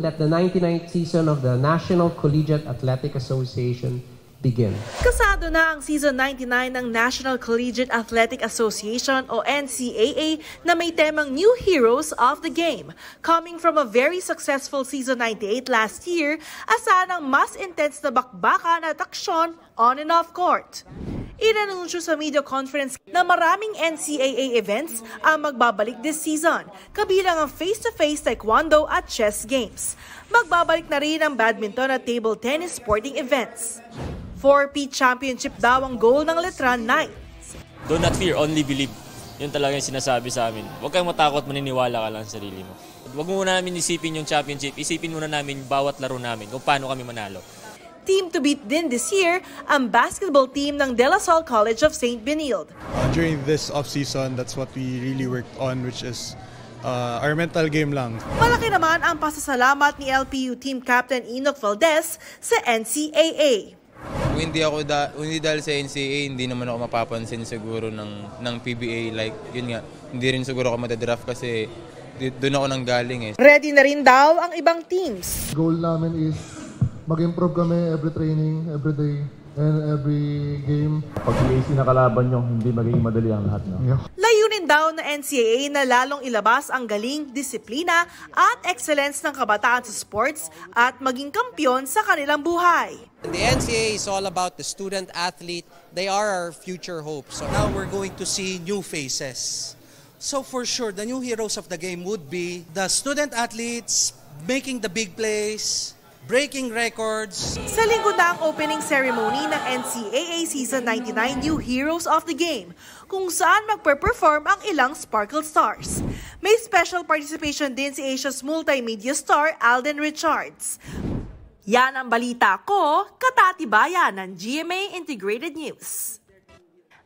Let the 99th season of the National Collegiate Athletic Association begin. Kasado na ang Season 99 ng National Collegiate Athletic Association o NCAA na may temang New Heroes of the Game. Coming from a very successful Season 98 last year, asahan ang mas intense na bakbakan at aksyon on and off court. Inanunsyo sa media conference na maraming NCAA events ang magbabalik this season, kabilang ang face-to-face taekwondo at chess games. Magbabalik na rin ang badminton at table tennis sporting events. 4P Championship daw ang goal ng Letran Knights. Do not fear, only believe. Yun talaga yung sinasabi sa amin. Huwag kayong matakot, maniniwala ka lang sa sarili mo. Huwag muna namin isipin yung championship, isipin muna namin bawat laro namin kung paano kami manalo. Team to beat din this year ang basketball team ng De La Salle College of St. Benilde. During this off-season, that's what we really worked on, which is our mental game lang. Malaki naman ang pasasalamat ni LPU team captain Enoch Valdez sa NCAA. Kung hindi dahil sa NCAA, hindi naman ako mapapansin siguro ng PBA. Like, yun nga, hindi rin siguro ako matadraft kasi doon ako nanggaling eh. Ready na rin daw ang ibang teams. Goal namin is mag-improve kami every training, every day, and every game. Pag lazy na kalaban nyo, hindi magiging madali ang lahat. No? Yeah. Layunin daw na NCAA na lalong ilabas ang galing, disiplina at excellence ng kabataan sa sports at maging kampyon sa kanilang buhay. The NCAA is all about the student athlete. They are our future hope. So now we're going to see new faces. So for sure, the new heroes of the game would be the student athletes making the big plays, breaking records. Sa linggo na ang opening ceremony ng NCAA Season 99 New Heroes of the Game, kung saan magpe-perform ang ilang Sparkle Stars. May special participation din si Asia's multimedia star Alden Richards. Yan ang balita ko, katatibayan ng GMA Integrated News.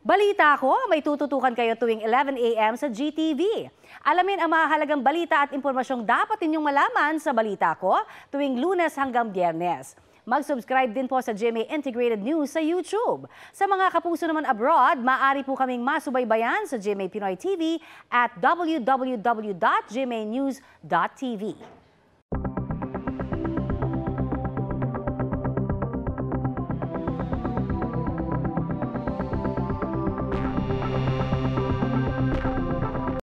Balita ko, may tututukan kayo tuwing 11 a.m. sa GTV. Alamin ang mahalagang balita at impormasyong dapat ninyong malaman sa Balita Ko tuwing Lunes hanggang Biyernes. Mag-subscribe din po sa GMA Integrated News sa YouTube. Sa mga kapuso naman abroad, maaari po kaming masubaybayan sa GMA Pinoy TV at www.gmanews.tv.